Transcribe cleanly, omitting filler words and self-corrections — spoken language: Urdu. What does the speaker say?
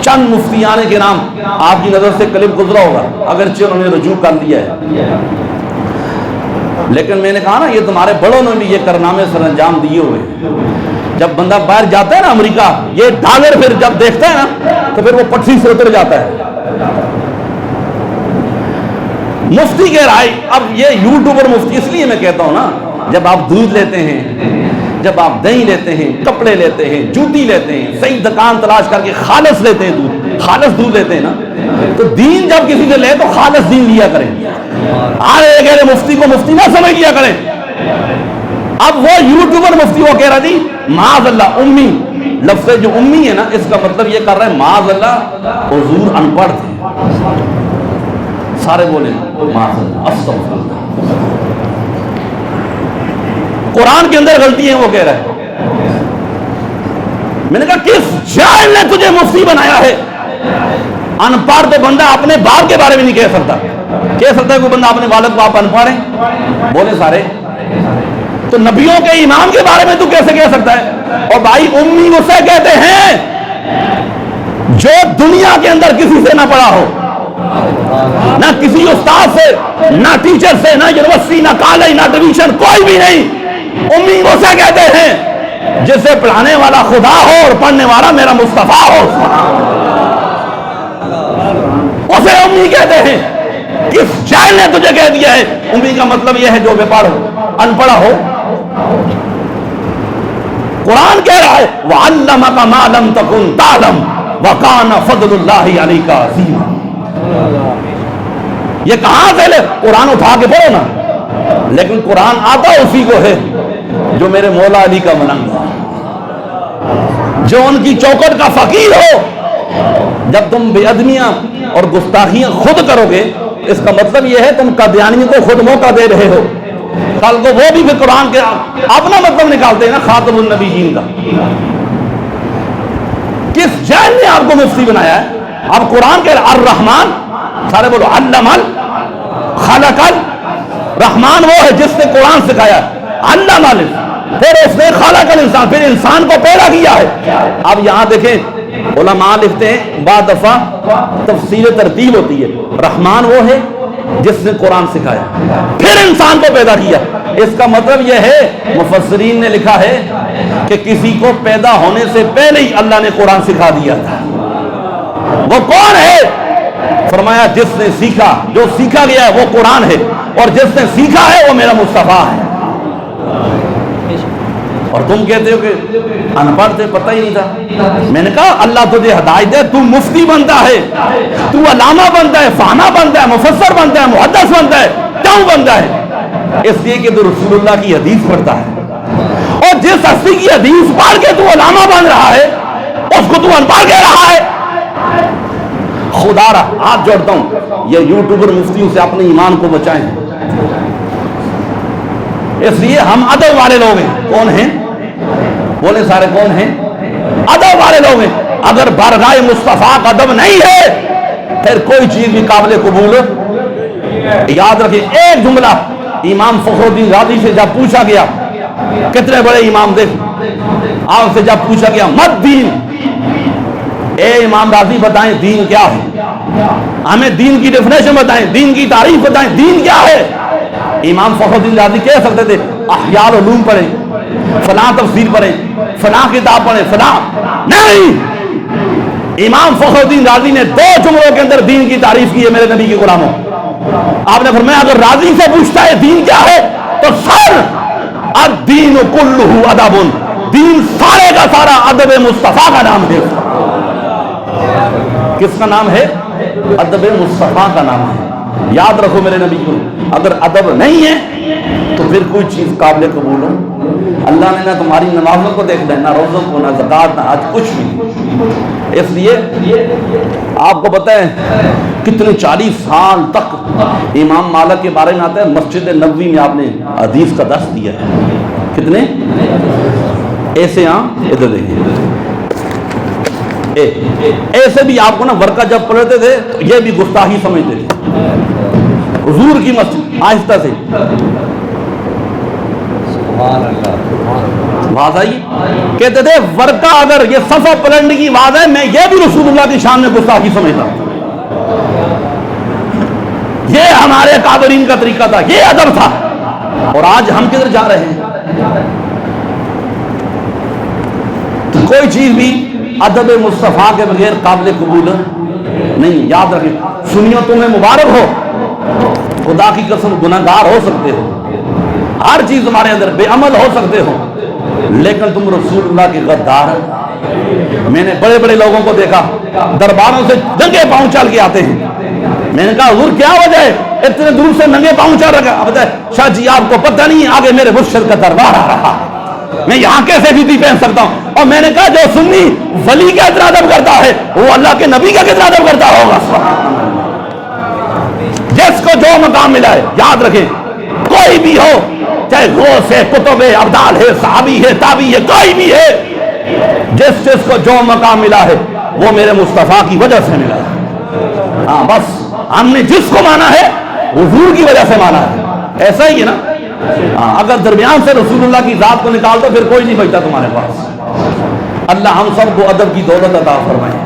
چند مفتیان کے نام آپ کی نظر سے کلپ گزرا ہوگا، اگرچہ انہوں نے رجوع کر لیا ہے، لیکن میں نے کہا نا یہ تمہارے بڑوں نے بھی یہ کارنامے سر انجام دیے ہوئے ہیں۔ جب بندہ باہر جاتا ہے نا امریکہ، یہ ڈالر پھر جب دیکھتا ہے نا تو پھر وہ پٹری سے اتر جاتا ہے۔ مفتی کہہ رہا ہے، اب یہ یوٹیوبر مفتی، اس لیے میں کہتا ہوں نا، جب آپ دودھ لیتے ہیں، جب آپ دہی لیتے ہیں، کپڑے لیتے ہیں، جوتی لیتے ہیں، صحیح دکان تلاش کر کے خالص لیتے ہیں، دودھ خالص دودھ لیتے ہیں نا، تو دین جب کسی سے لے تو خالص دین لیا کریں۔ آرے مفتی کو مفتی نہ سمجھ لیا کریں۔ اب وہ یوٹیوبر مفتی وہ کہہ رہا جی معاذ اللہ امی، لفظ جو امی ہے نا اس کا مطلب یہ کر رہا ہے معاذ اللہ حضور ان پڑھ تھے۔ سارے بولے معاذ اللہ، استغفر اللہ۔ قرآن کے اندر غلطی ہے وہ کہہ رہا ہے۔ میں نے کہا کس جاہل نے تجھے مفتی بنایا ہے؟ ان پڑھ تو بندہ اپنے باپ کے بارے میں نہیں کہہ سکتا۔ کہہ سکتا ہے کوئی بندہ اپنے والد باپ ان پڑھ ہے؟ بولے سارے۔ تو نبیوں کے امام کے بارے میں تو کیسے کہہ سکتا ہے؟ اور بھائی امی اسے کہتے ہیں جو دنیا کے اندر کسی سے نہ پڑھا ہو، نہ کسی استاد سے، نہ ٹیچر سے، نہ یونیورسٹی، نہ کالج، نہ ڈویژن، کوئی بھی نہیں۔ امی اسے کہتے ہیں جسے پڑھانے والا خدا ہو اور پڑھنے والا میرا مصطفیٰ ہو، اسے امی کہتے ہیں۔ کس جاہل نے تجھے کہہ دیا ہے امی کا مطلب یہ ہے جو بے پڑھ ہو، ان پڑھا ہو؟ قرآن کہہ رہا ہے وَعَلَّمَكَ مَا لَمْ تَكُنْ تَعْلَمْ وَكَانَ فَضْلُ اللَّهِ عَلَيْكَ عَظِيمًا۔ یہ کہاں سے لے؟ قرآن اٹھا کے پڑھو نا، لیکن قرآن آتا اسی کو ہے جو میرے مولا علی کا ملنگ ہو، جو ان کی چوکٹ کا فقیر ہو۔ جب تم بے ادمیاں اور گستاخیاں خود کرو گے، اس کا مطلب یہ ہے تم قادیانی کو خود موقع دے رہے ہو۔ کل کو وہ بھی پھر قرآن کے اپنا مطلب نکالتے ہیں نا، خاتم النبیین کا۔ کس جاہل نے آپ کو مفتی بنایا ہے؟ اب قرآن کے الرحمن، سارے بولو علم خلق الرحمن، وہ ہے جس نے قرآن سکھایا، علم پھر اس نے خلق الانسان، پھر انسان کو پیدا کیا ہے۔ اب یہاں دیکھیں علماء لکھتے ہیں بعد دفعہ تفسیر ترتیب ہوتی ہے، رحمان وہ ہے جس نے قرآن سکھایا، پھر انسان کو پیدا کیا۔ اس کا مطلب یہ ہے، مفسرین نے لکھا ہے کہ کسی کو پیدا ہونے سے پہلے ہی اللہ نے قرآن سکھا دیا تھا۔ وہ کون ہے؟ فرمایا جس نے سیکھا، جو سیکھا گیا ہے وہ قرآن ہے، اور جس نے سیکھا ہے وہ میرا مصطفیٰ ہے۔ اور تم کہتے ہو کہ ان پڑھ تھے، پتہ ہی نہیں تھا۔ میں نے کہا اللہ تجھے ہدایت دے، تو مفتی بنتا ہے، تو علامہ بنتا ہے، فانا بنتا ہے، مفسر بنتا ہے، محدث بنتا ہے، کیوں بنتا ہے؟ اس لیے کہ تو رسول اللہ کی حدیث پڑھتا ہے، اور جس ہستی کی حدیث پڑھ کے تو علامہ بن رہا ہے اس کو تو ان پڑھ کہہ رہا ہے۔ خدا را ہاتھ جوڑتا ہوں، یہ یوٹیوبر مفتیوں سے اپنے ایمان کو بچائیں۔ اس لیے ہم ادب والے لوگ ہیں۔ کون ہیں؟ بولے سارے کون ہیں؟ ادب والے لوگ ہیں۔ اگر بارگاہ مصطفیٰ کا ادب نہیں ہے پھر کوئی چیز بھی قابل قبول۔ یاد رکھیں ایک جملہ امام فخر الدین رازی سے جب پوچھا گیا، کتنے بڑے امام دیکھ، آپ سے جب پوچھا گیا مت دین، اے امام رازی بتائیں دین کیا ہے، ہمیں دین کی ڈیفینیشن بتائیں، دین کی تعریف بتائیں، دین کیا ہے؟ امام فخر الدین رازی کہہ سکتے تھے احیاء العلوم پڑھیں، فلاں تفسیر پڑھیں، فلاں کتاب پڑھیں، فلاں نہیں۔ امام فخر الدین رازی نے 2 جملوں کے اندر دین کی تعریف کی ہے میرے نبی کے غلاموں۔ آپ نے فرمایا اگر رازی سے پوچھتا ہے دین کیا ہے تو سر الدین کلہ ادب، دین سارے کا سارا ادب مصطفیٰ کا نام ہے۔ کس کا نام ہے؟ ادب مصطفیٰ کا نام ہے۔ یاد رکھو میرے نبی کو، اگر ادب نہیں ہے تو پھر کوئی چیز قابل قبول ہو۔ اللہ نے نہ تمہاری نمازوں کو دیکھنا ہے، نہ روزوں کو، نہ زکوٰۃ، نہ حج، کچھ بھی۔ اس لیے آپ کو پتہ ہے کتنے 40 سال تک امام مالک کے بارے میں آتا ہے مسجد نبوی میں آپ نے حدیث کا درس دیا ہے۔ کتنے ایسے ادھر دیکھیں، ایسے بھی آپ کو نا ورقہ جب پڑھتے تھے تو یہ بھی گستاخی سمجھتے تھے۔ حضور کی مسجد آہستہ سے آواز آئی کہتے تھے ورقہ اگر یہ صفحہ پلٹنے کی آواز ہے میں یہ بھی رسول اللہ کی شان میں گستاخی سمجھتا ہوں. یہ ہمارے کابرین کا طریقہ تھا, یہ ادب تھا. اور آج ہم کدھر جا رہے ہیں؟ تو کوئی چیز بھی ادب مصطفیٰ کے بغیر قابل قبول نہیں. یاد رکھیں, سنیو تمہیں مبارک ہو, خدا کی قسم گناہگار ہو سکتے ہو, ہر چیز تمہارے اندر بے عمل ہو سکتے ہو, لیکن تم رسول اللہ کے غدار. میں نے بڑے بڑے لوگوں کو دیکھا درباروں سے ننگے پاؤں چل کے آتے ہیں. میں نے کہا حضور کیا وجہ ہے اتنے دور سے ننگے پاؤں چل رکھا؟ بتائے شاہ جی آپ کو پتہ نہیں ہے آگے میرے مرشد کا دربار آ رہا, میں یہاں کیسے جوتی پہن سکتا ہوں؟ اور میں نے کہا جو سنی ولی کا اتنا ادب کرتا ہے وہ اللہ کے نبی کا کتنا ادب کرتا ہوگا. جس کو جو مقام ملا ہے, یاد رکھیں کوئی بھی ہو, چاہے غوث ہے, کتب ہے, ابدال ہے, صحابی ہے, تابعی ہے, کوئی بھی ہے, جس کو جو مقام ملا ہے وہ میرے مصطفیٰ کی وجہ سے ملا ہے. ہاں بس ہم نے جس کو مانا ہے حضور کی وجہ سے مانا ہے, ایسا ہی ہے نا. ہاں اگر درمیان سے رسول اللہ کی ذات کو نکال دو پھر کوئی نہیں بچتا تمہارے پاس. اللہ ہم سب کو ادب کی دولت عطا فرمائے.